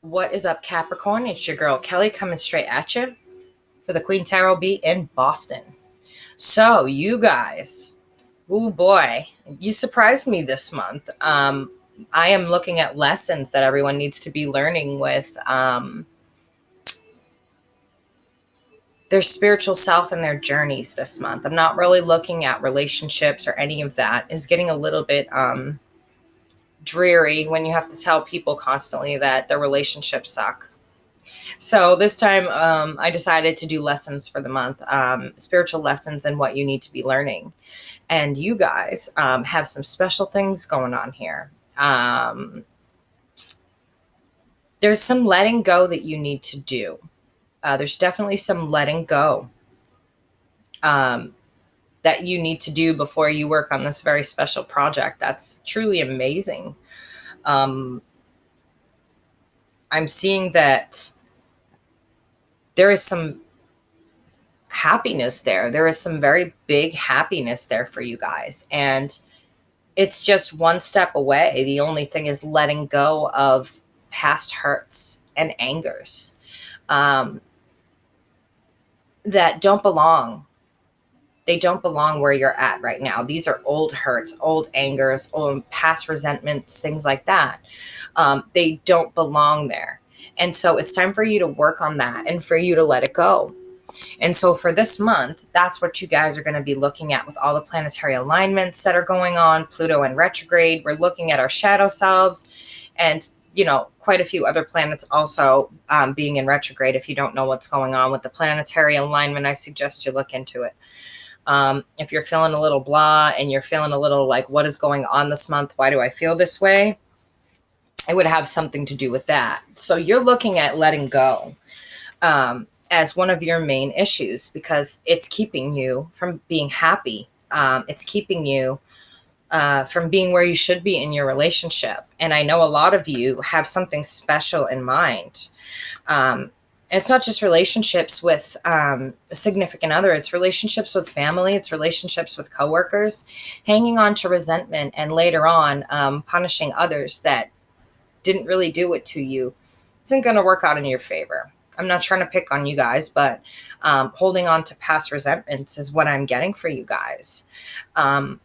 What is up, Capricorn? It's your girl Kelly coming straight at you for the Queen Tarot Beat in Boston. So, you guys, oh boy, you surprised me this month. I am looking at lessons that everyone needs to be learning with their spiritual self and their journeys this month. I'm not really looking at relationships or any of that. It's getting a little bit dreary when you have to tell people constantly that their relationships suck. So this time I decided to do lessons for the month, spiritual lessons and what you need to be learning. And you guys have some special things going on here. There's some letting go that you need to do. There's definitely some letting go that you need to do before you work on this very special project. That's truly amazing. I'm seeing that there is some happiness there. There is some very big happiness there for you guys. And it's just one step away. The only thing is letting go of past hurts and angers that don't belong. They don't belong where you're at right now. These are old hurts, old angers, old past resentments, things like that. They don't belong there. And so it's time for you to work on that and for you to let it go. And so for this month, that's what you guys are going to be looking at with all the planetary alignments that are going on. Pluto in retrograde. We're looking at our shadow selves and, quite a few other planets also being in retrograde. If you don't know what's going on with the planetary alignment, I suggest you look into it. If you're feeling a little blah and you're feeling a little like, what is going on this month? Why do I feel this way? It would have something to do with that. So you're looking at letting go as one of your main issues because it's keeping you from being happy. It's keeping you from being where you should be in your relationship. And I know a lot of you have something special in mind. It's not just relationships with a significant other. It's relationships with family. It's relationships with coworkers, hanging on to resentment and later on punishing others that didn't really do it to you isn't going to work out in your favor. I'm not trying to pick on you guys, but holding on to past resentments is what I'm getting for you guys. And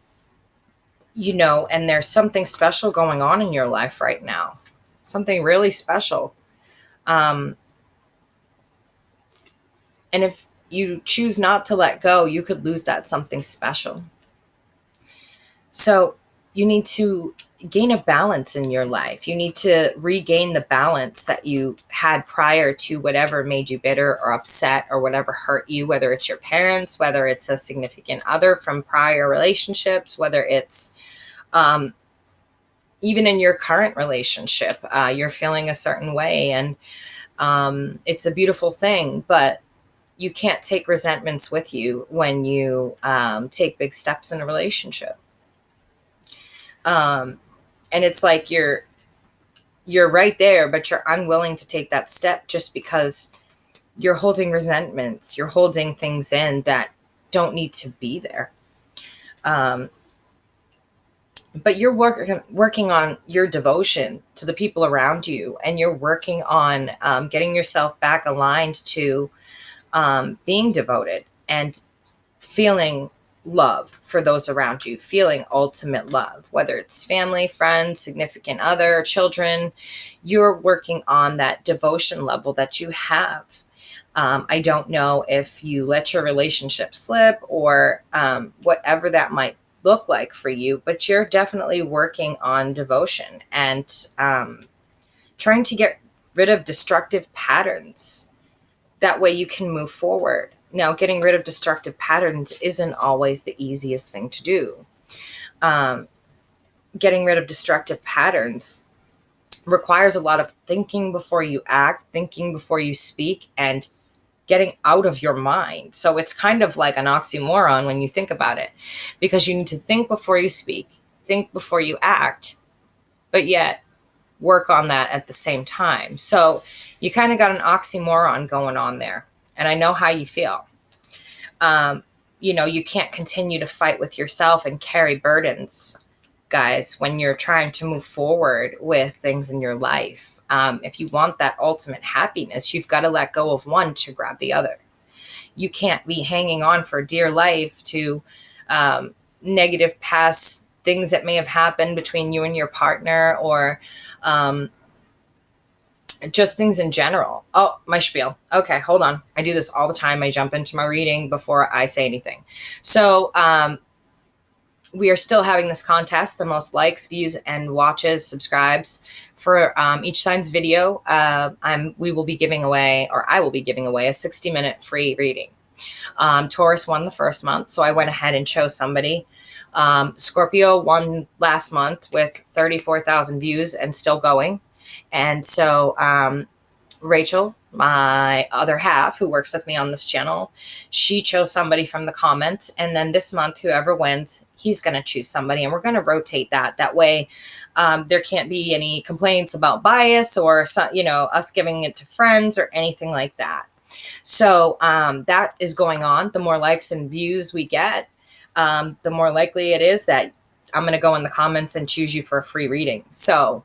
there's something special going on in your life right now. Something really special. And if you choose not to let go, you could lose that something special. So you need to gain a balance in your life. You need to regain the balance that you had prior to whatever made you bitter or upset or whatever hurt you, whether it's your parents, whether it's a significant other from prior relationships, whether it's even in your current relationship, you're feeling a certain way and it's a beautiful thing, but you can't take resentments with you when you take big steps in a relationship. And it's like you're right there, but you're unwilling to take that step just because you're holding resentments. You're holding things in that don't need to be there. But you're working on your devotion to the people around you, and you're working on getting yourself back aligned to being devoted and feeling love for those around you, feeling ultimate love, whether it's family, friends, significant other, children. You're working on that devotion level that you have. I don't know if you let your relationship slip or whatever that might look like for you, but you're definitely working on devotion and trying to get rid of destructive patterns. That way you can move forward. Now, getting rid of destructive patterns isn't always the easiest thing to do. Getting rid of destructive patterns requires a lot of thinking before you act, thinking before you speak, and getting out of your mind. So it's kind of like an oxymoron when you think about it, because you need to think before you speak, think before you act, but yet work on that at the same time. So you kind of got an oxymoron going on there. And I know how you feel. You can't continue to fight with yourself and carry burdens, guys, when you're trying to move forward with things in your life. If you want that ultimate happiness, you've got to let go of one to grab the other. You can't be hanging on for dear life to negative past things that may have happened between you and your partner, or just things in general. Oh, my spiel. Okay, hold on. I do this all the time. I jump into my reading before I say anything. So we are still having this contest. The most likes, views, and watches, subscribes for each sign's video. We will be giving away, or I will be giving away, a 60-minute free reading. Taurus won the first month, so I went ahead and chose somebody. Scorpio won last month with 34,000 views and still going. And so Rachel, my other half, who works with me on this channel, she chose somebody from the comments. And then this month, whoever wins, he's going to choose somebody. And we're going to rotate that. That way, there can't be any complaints about bias or, us giving it to friends or anything like that. So that is going on. The more likes and views we get, the more likely it is that I'm going to go in the comments and choose you for a free reading. So,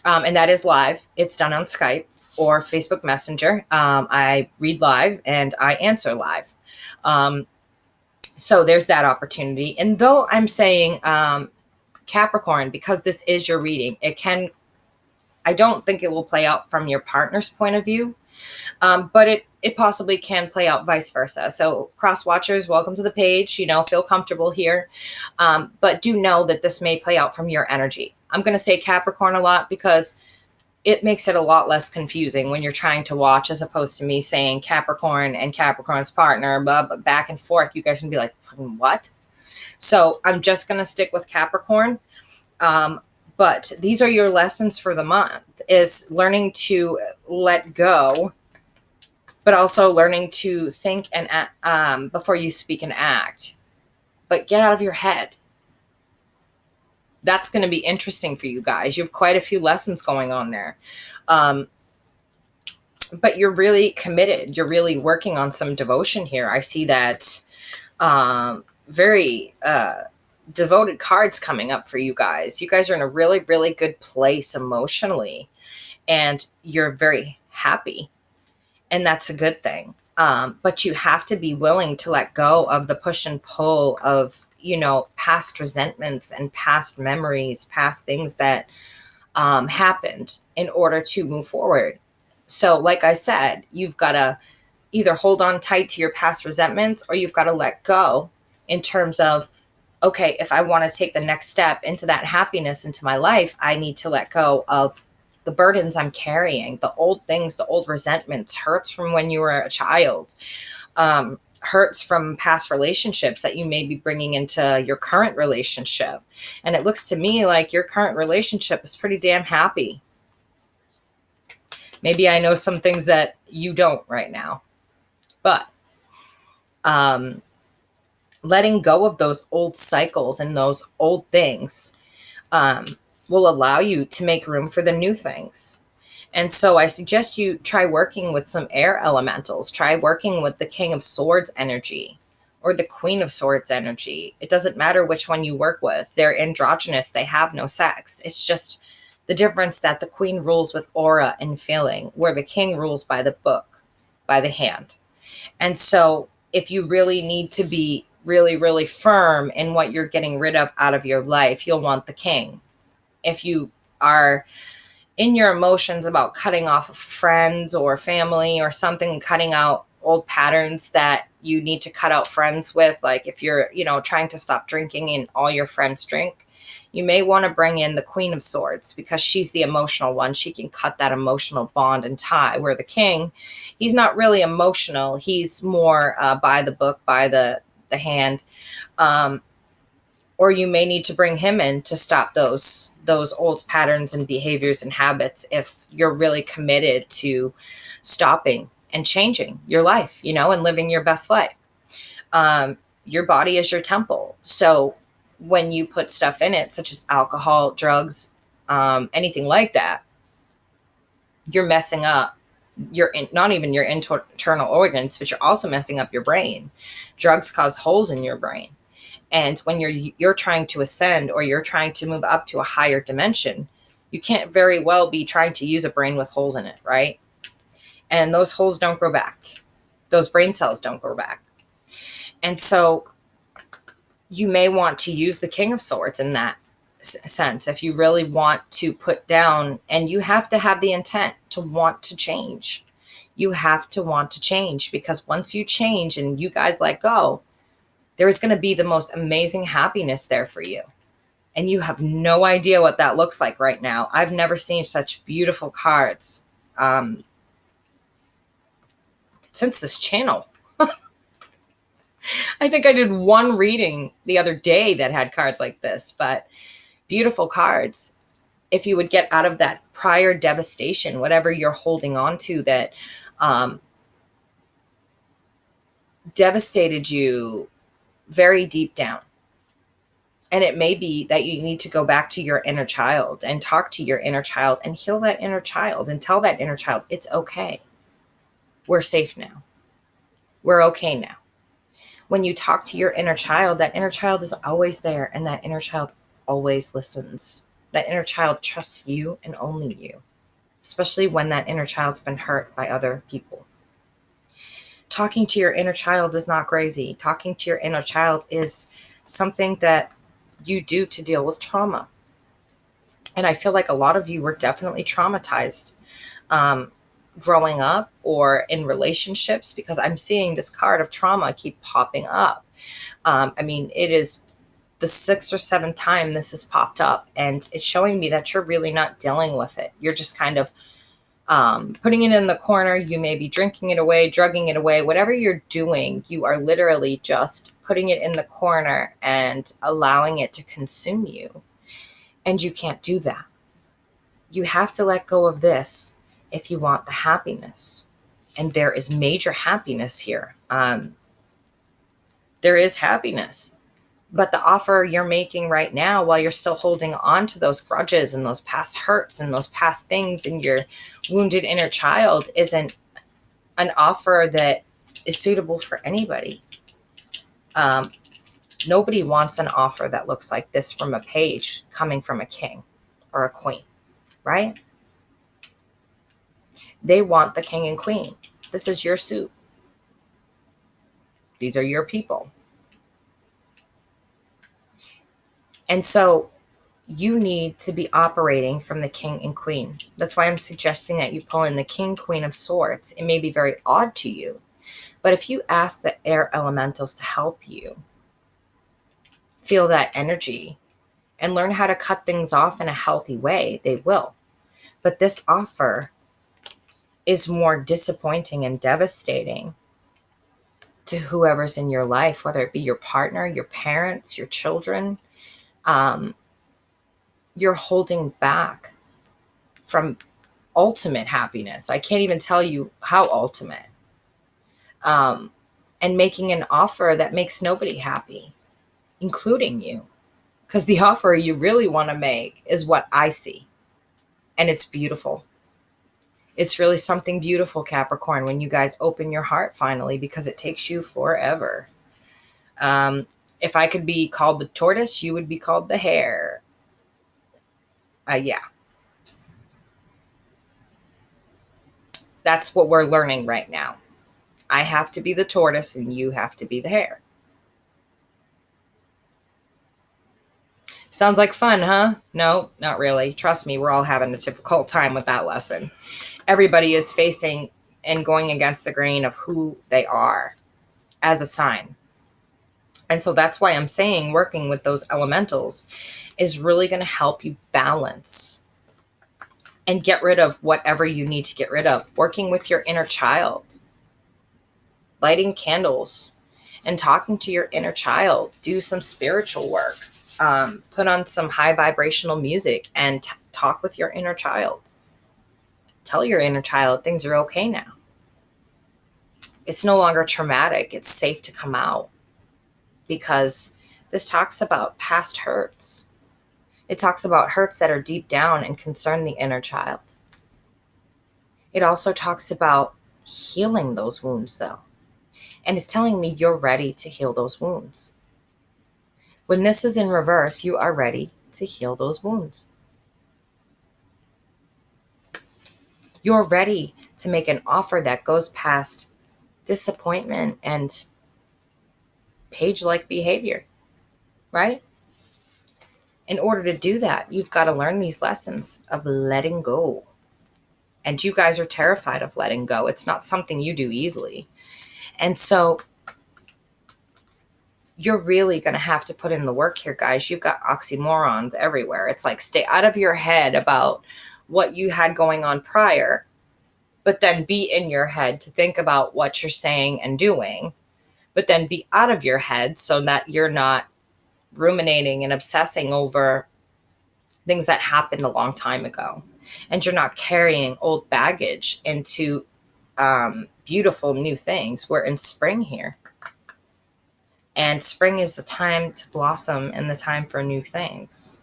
and that is live. It's done on Skype or Facebook Messenger. I read live and I answer live. So there's that opportunity. And though I'm saying Capricorn, because this is your reading, I don't think it will play out from your partner's point of view, but it possibly can play out vice versa. So cross watchers, welcome to the page. Feel comfortable here, but do know that this may play out from your energy. I'm going to say Capricorn a lot because it makes it a lot less confusing when you're trying to watch, as opposed to me saying Capricorn and Capricorn's partner, but back and forth. You guys can be like, what? So I'm just going to stick with Capricorn. But these are your lessons for the month, is learning to let go, but also learning to think and act, before you speak and act. But get out of your head. That's going to be interesting for you guys. You have quite a few lessons going on there. But you're really committed. You're really working on some devotion here. I see that very devoted cards coming up for you guys. You guys are in a really, really good place emotionally, and you're very happy. And that's a good thing. But you have to be willing to let go of the push and pull of, past resentments and past memories, past things that happened, in order to move forward. So like I said, you've got to either hold on tight to your past resentments, or you've got to let go in terms of, okay, if I want to take the next step into that happiness into my life, I need to let go of the burdens I'm carrying, the old things, the old resentments, hurts from when you were a child, hurts from past relationships that you may be bringing into your current relationship. And it looks to me like your current relationship is pretty damn happy. Maybe I know some things that you don't right now, but letting go of those old cycles and those old things will allow you to make room for the new things. And so I suggest you try working with some air elementals. Try working with the King of Swords energy or the Queen of Swords energy. It doesn't matter which one you work with. They're androgynous. They have no sex. It's just the difference that the Queen rules with aura and feeling, where the King rules by the book, by the hand. And so if you really need to be really, really firm in what you're getting rid of out of your life, you'll want the King. If you are in your emotions about cutting off friends or family or something, cutting out old patterns that you need to cut out friends with, like if you're, trying to stop drinking and all your friends drink, you may want to bring in the Queen of Swords, because she's the emotional one. She can cut that emotional bond and tie, where the King, he's not really emotional. He's more by the book, by the hand. Or you may need to bring him in to stop those old patterns and behaviors and habits, if you're really committed to stopping and changing your life, and living your best life. Your body is your temple. So when you put stuff in it, such as alcohol, drugs, anything like that, you're messing up not even your internal organs, but you're also messing up your brain. Drugs cause holes in your brain. And when you're trying to ascend, or you're trying to move up to a higher dimension, You can't very well be trying to use a brain with holes in it, right? And those holes don't grow back. Those brain cells don't grow back. And so you may want to use the King of Swords in that sense if you really want to put down, and you have to have the intent to want to change. You have to want to change, because once you change and you guys let go, there's going to be the most amazing happiness there for you. And you have no idea what that looks like right now. I've never seen such beautiful cards since this channel. I think I did one reading the other day that had cards like this, but beautiful cards. If you would get out of that prior devastation, whatever you're holding on to that devastated you very deep down. And it may be that you need to go back to your inner child and talk to your inner child and heal that inner child and tell that inner child, it's okay. We're safe now. We're okay now. When you talk to your inner child, that inner child is always there, and that inner child always listens. That inner child trusts you and only you, especially when that inner child's been hurt by other people. Talking to your inner child is not crazy. Talking to your inner child is something that you do to deal with trauma. And I feel like a lot of you were definitely traumatized growing up or in relationships, because I'm seeing this card of trauma keep popping up. I mean, it is the 6th or 7th time this has popped up, and it's showing me that you're really not dealing with it. You're just kind of putting it in the corner. You may be drinking it away, drugging it away, whatever you're doing, you are literally just putting it in the corner and allowing it to consume you. And you can't do that. You have to let go of this if you want the happiness. And there is major happiness here. There is happiness. But the offer you're making right now, while you're still holding on to those grudges and those past hurts and those past things in your wounded inner child, isn't an offer that is suitable for anybody. Nobody wants an offer that looks like this from a page coming from a king or a queen, right? They want the king and queen. This is your suit. These are your people. And so you need to be operating from the king and queen. That's why I'm suggesting that you pull in the king, queen of swords. It may be very odd to you, but if you ask the air elementals to help you feel that energy and learn how to cut things off in a healthy way, they will. But this offer is more disappointing and devastating to whoever's in your life, whether it be your partner, your parents, your children. You're holding back from ultimate happiness. I can't even tell you how ultimate. And making an offer that makes nobody happy, including you. Because the offer you really want to make is what I see. And it's beautiful. It's really something beautiful, Capricorn, when you guys open your heart finally, because it takes you forever. If I could be called the tortoise, you would be called the hare. Yeah. That's what we're learning right now. I have to be the tortoise and you have to be the hare. Sounds like fun, huh? No, not really. Trust me, we're all having a difficult time with that lesson. Everybody is facing and going against the grain of who they are as a sign. And so that's why I'm saying working with those elementals is really going to help you balance and get rid of whatever you need to get rid of. Working with your inner child, lighting candles and talking to your inner child. Do some spiritual work. Put on some high vibrational music and talk with your inner child. Tell your inner child things are okay now. It's no longer traumatic. It's safe to come out, because this talks about past hurts. It talks about hurts that are deep down and concern the inner child. It also talks about healing those wounds, though. And it's telling me you're ready to heal those wounds. When this is in reverse, you are ready to heal those wounds. You're ready to make an offer that goes past disappointment and page-like behavior, right? In order to do that, you've got to learn these lessons of letting go. And you guys are terrified of letting go. It's not something you do easily. And so you're really going to have to put in the work here, guys. You've got oxymorons everywhere. It's like, stay out of your head about what you had going on prior, but then be in your head to think about what you're saying and doing, but then be out of your head so that you're not ruminating and obsessing over things that happened a long time ago. And you're not carrying old baggage into beautiful new things. We're in spring here. And spring is the time to blossom and the time for new things.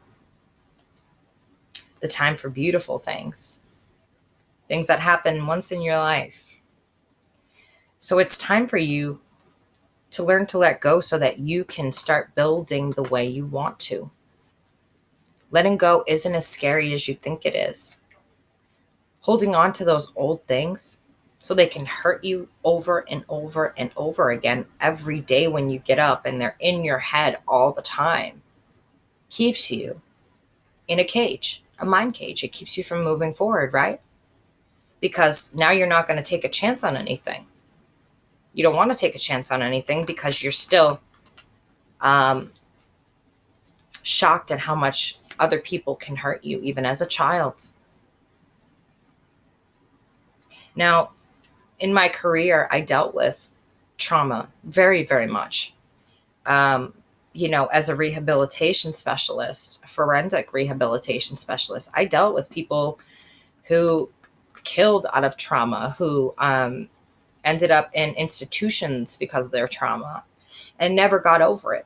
The time for beautiful things. Things that happen once in your life. So it's time for you to learn to let go so that you can start building the way you want to. Letting go isn't as scary as you think it is. Holding on to those old things so they can hurt you over and over and over again every day when you get up, and they're in your head all the time, keeps you in a cage, a mind cage. It keeps you from moving forward, right? Because now you're not going to take a chance on anything. You don't want to take a chance on anything because you're still shocked at how much other people can hurt you, even as a child. Now, in my career, I dealt with trauma very, very much. As a rehabilitation specialist, forensic rehabilitation specialist, I dealt with people who killed out of trauma, who ended up in institutions because of their trauma and never got over it.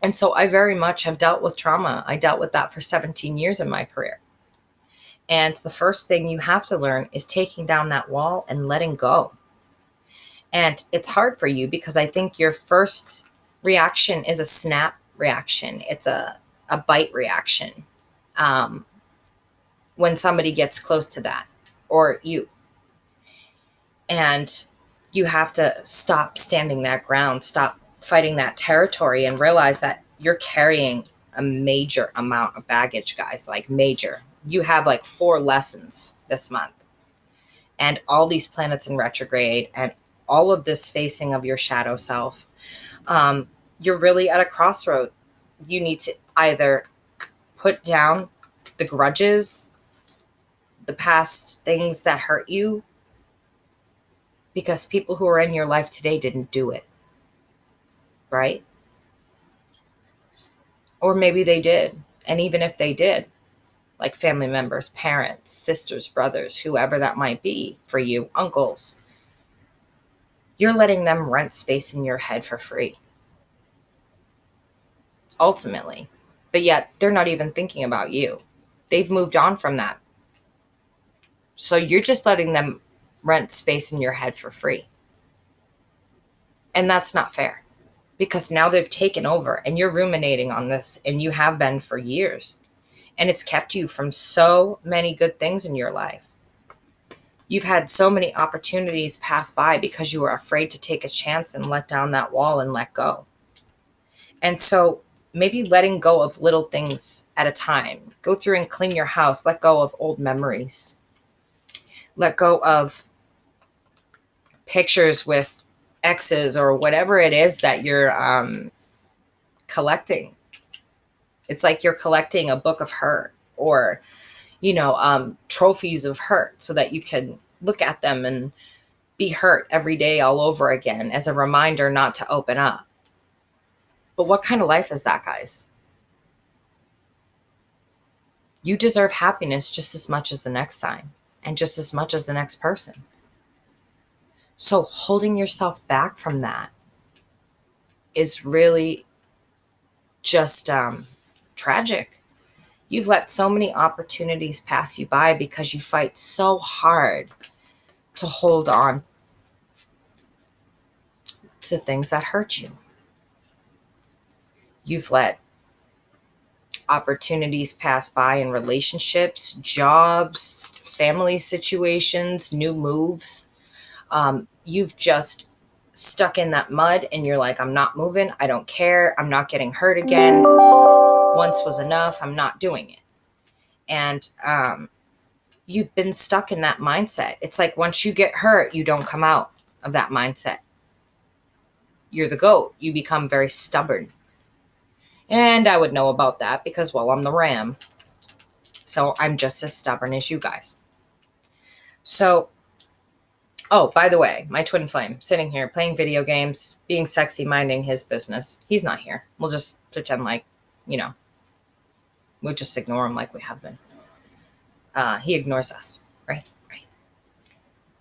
And so I very much have dealt with trauma. I dealt with that for 17 years in my career. And the first thing you have to learn is taking down that wall and letting go. And it's hard for you because I think your first reaction is a snap reaction. It's a bite reaction when somebody gets close to that, or you. And you have to stop standing that ground, stop fighting that territory, and realize that you're carrying a major amount of baggage, guys, like major. You have like 4 lessons this month, and all these planets in retrograde, and all of this facing of your shadow self. You're really at a crossroad. You need to either put down the grudges, the past things that hurt you, because people who are in your life today didn't do it, right? Or maybe they did. And even if they did, like family members, parents, sisters, brothers, whoever that might be for you, uncles, you're letting them rent space in your head for free, ultimately. But yet they're not even thinking about you. They've moved on from that. So you're just letting them rent space in your head for free. And that's not fair, because now they've taken over and you're ruminating on this, and you have been for years. And it's kept you from so many good things in your life. You've had so many opportunities pass by because you were afraid to take a chance and let down that wall and let go. And so maybe letting go of little things at a time. Go through and clean your house. Let go of old memories. Let go of pictures with exes or whatever it is that you're collecting. It's like you're collecting a book of hurt, or, trophies of hurt, so that you can look at them and be hurt every day all over again as a reminder not to open up. But what kind of life is that, guys? You deserve happiness just as much as the next sign, and just as much as the next person. So holding yourself back from that is really just tragic. You've let so many opportunities pass you by because you fight so hard to hold on to things that hurt you. You've let opportunities pass by in relationships, jobs, family situations, new moves. You've just stuck in that mud and you're like, I'm not moving. I don't care. I'm not getting hurt again. Once was enough. I'm not doing it. And you've been stuck in that mindset. It's like once you get hurt, you don't come out of that mindset. You're the goat. You become very stubborn. And I would know about that because, well, I'm the ram. So I'm just as stubborn as you guys. So, oh, by the way, my twin flame sitting here playing video games, being sexy, minding his business. He's not here. We'll just pretend like, we'll just ignore him like we have been. He ignores us, right?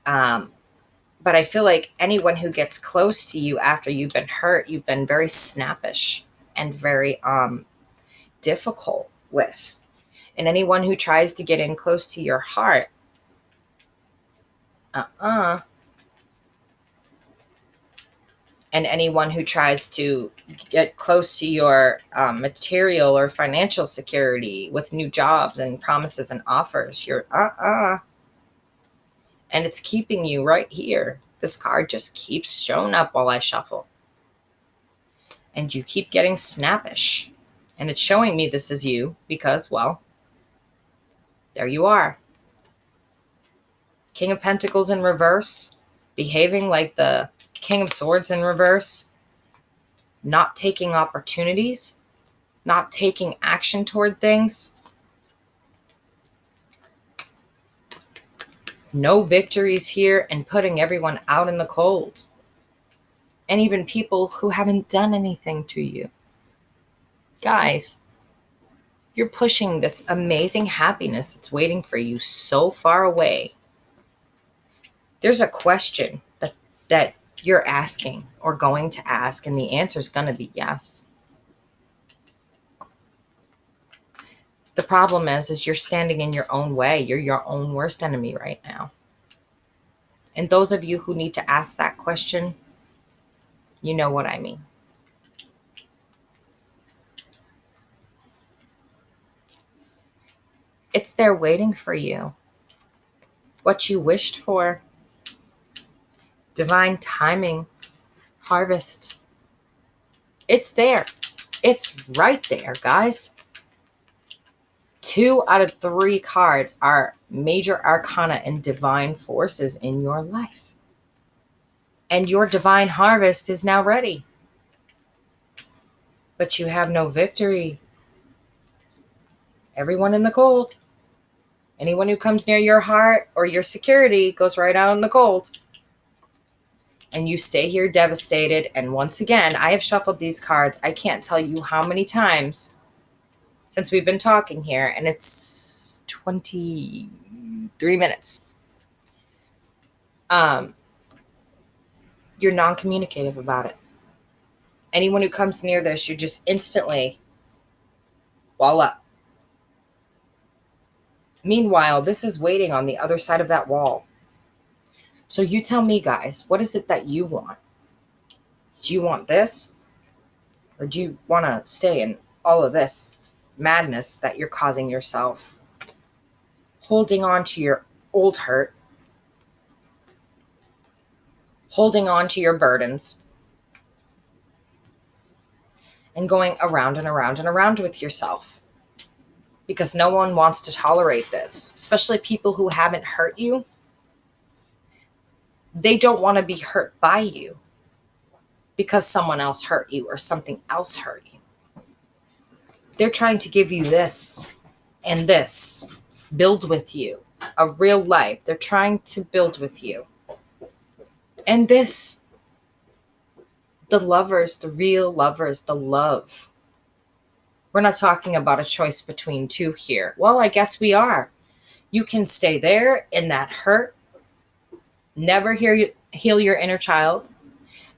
But I feel like anyone who gets close to you after you've been hurt, you've been very snappish and very difficult with. And anyone who tries to get in close to your heart, and anyone who tries to get close to your material or financial security with new jobs and promises and offers, you're and it's keeping you right here. This card just keeps showing up while I shuffle. And you keep getting snappish. And it's showing me this is you because, well, there you are. King of Pentacles in reverse, behaving like the King of Swords in reverse, not taking opportunities, not taking action toward things. No victories here and putting everyone out in the cold. And even people who haven't done anything to you. Guys, you're pushing this amazing happiness that's waiting for you so far away. There's a question that you're asking or going to ask, and the answer is going to be yes. The problem is you're standing in your own way. You're your own worst enemy right now. And those of you who need to ask that question, you know what I mean. It's there waiting for you. What you wished for. Divine timing. Harvest. It's there. It's right there, guys. 2 out of 3 cards are major arcana and divine forces in your life. And your divine harvest is now ready. But you have no victory. Everyone in the cold. Anyone who comes near your heart or your security goes right out in the cold. And you stay here devastated. And once again, I have shuffled these cards. I can't tell you how many times since we've been talking here. And it's 23 minutes. You're non-communicative about it. Anyone who comes near this, you just instantly wall up. Meanwhile, this is waiting on the other side of that wall. So you tell me, guys, what is it that you want? Do you want this? Or do you want to stay in all of this madness that you're causing yourself? Holding on to your old hurt. Holding on to your burdens. And going around and around and around with yourself. Because no one wants to tolerate this, especially people who haven't hurt you. They don't want to be hurt by you because someone else hurt you or something else hurt you. They're trying to give you this and this, build with you, a real life. They're trying to build with you. And this, the lovers, the real lovers, the love. We're not talking about a choice between two here. Well, I guess we are. You can stay there in that hurt. Never heal your inner child.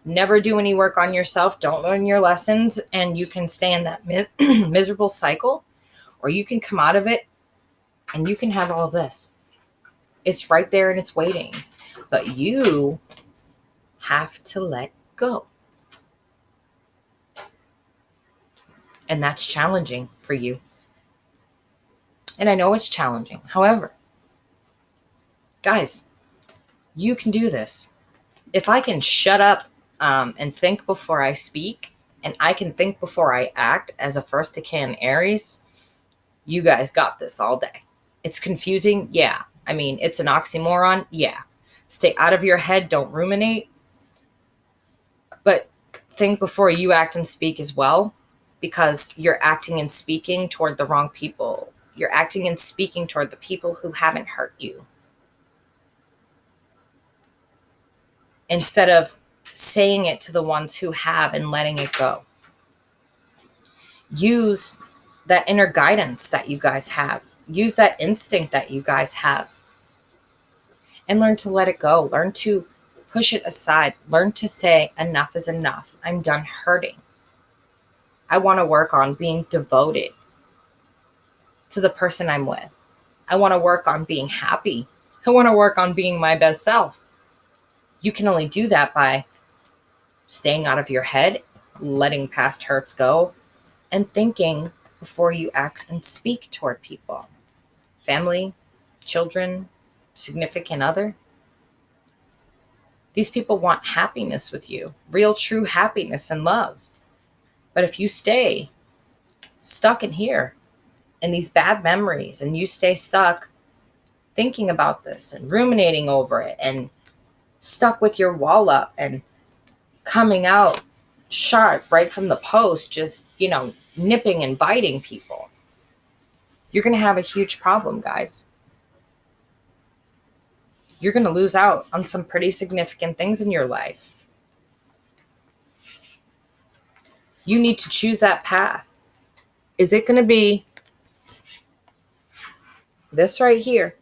Never do any work on yourself. Don't learn your lessons. And you can stay in that miserable cycle. Or you can come out of it and you can have all of this. It's right there and it's waiting. But you have to let go. And that's challenging for you. And I know it's challenging. However, Guys, you can do this. If I can shut up and think before I speak, and I can think before I act as a first decan Aries, you guys got this all day. It's confusing. Yeah. I mean, it's an oxymoron. Yeah. Stay out of your head. Don't ruminate. But think before you act and speak as well, because you're acting and speaking toward the wrong people. You're acting and speaking toward the people who haven't hurt you, instead of saying it to the ones who have and letting it go. Use that inner guidance that you guys have. Use that instinct that you guys have. And learn to let it go. Learn to push it aside. Learn to say, enough is enough. I'm done hurting. I want to work on being devoted to the person I'm with. I want to work on being happy. I want to work on being my best self. You can only do that by staying out of your head, letting past hurts go, and thinking before you act and speak toward people. Family, children, significant other. These people want happiness with you, real, true happiness and love. But if you stay stuck in here, in these bad memories, and you stay stuck thinking about this and ruminating over it, and stuck with your wall up and coming out sharp right from the post, just, nipping and biting people, you're going to have a huge problem, guys. You're going to lose out on some pretty significant things in your life. You need to choose that path. Is it going to be this right here,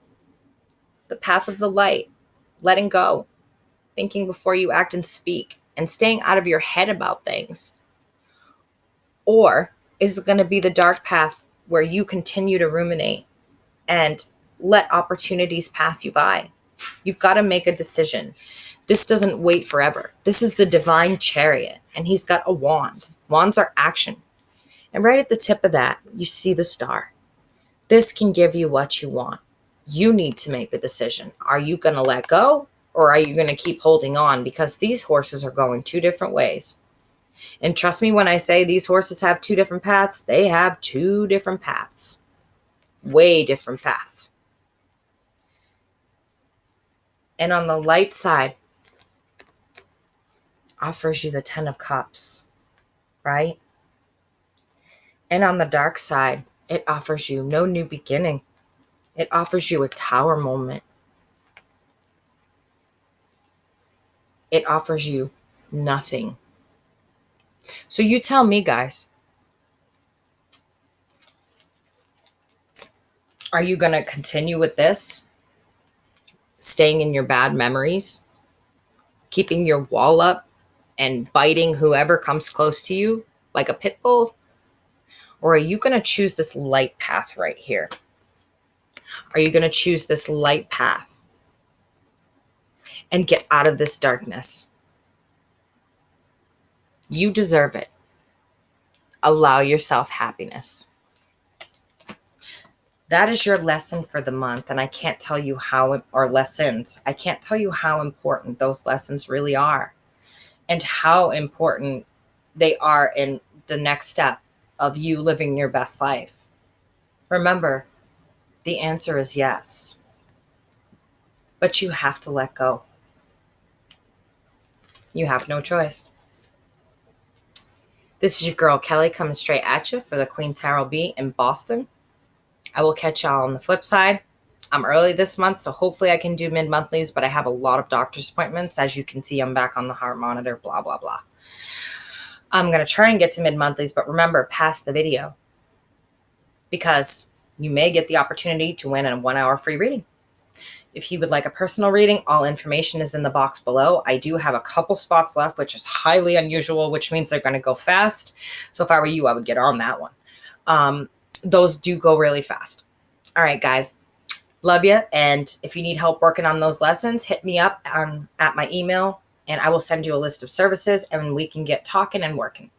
the path of the light, letting go, thinking before you act and speak, and staying out of your head about things? Or is it going to be the dark path where you continue to ruminate and let opportunities pass you by? You've got to make a decision. This doesn't wait forever. This is the divine chariot, and he's got a wand. Wands are action. And right at the tip of that, you see the star. This can give you what you want. You need to make the decision. Are you going to let go, or are you going to keep holding on? Because these horses are going two different ways. And trust me when I say these horses have two different paths, they have two different paths. Way different paths. And on the light side, offers you the 10 of Cups, right? And on the dark side, it offers you no new beginning. It offers you a tower moment. It offers you nothing. So you tell me, guys, are you going to continue with this? Staying in your bad memories? Keeping your wall up and biting whoever comes close to you like a pit bull? Or are you going to choose this light path right here? Are you going to choose this light path and get out of this darkness? You deserve it. Allow yourself happiness. That is your lesson for the month. And I can't tell you or lessons. I can't tell you how important those lessons really are, and how important they are in the next step of you living your best life. Remember, the answer is yes. But you have to let go. You have no choice. This is your girl, Kelly, coming straight at you for the Queen Tarot Bee in Boston. I will catch y'all on the flip side. I'm early this month, so hopefully I can do mid-monthlies, but I have a lot of doctor's appointments. As you can see, I'm back on the heart monitor, blah, blah, blah. I'm going to try and get to mid-monthlies, but remember, pass the video, because you may get the opportunity to win a 1-hour free reading. If you would like a personal reading, all information is in the box below. I do have a couple spots left, which is highly unusual, which means they're going to go fast. So if I were you, I would get on that one. Those do go really fast. All right, guys. Love you. And if you need help working on those lessons, hit me up at my email, and I will send you a list of services, and we can get talking and working.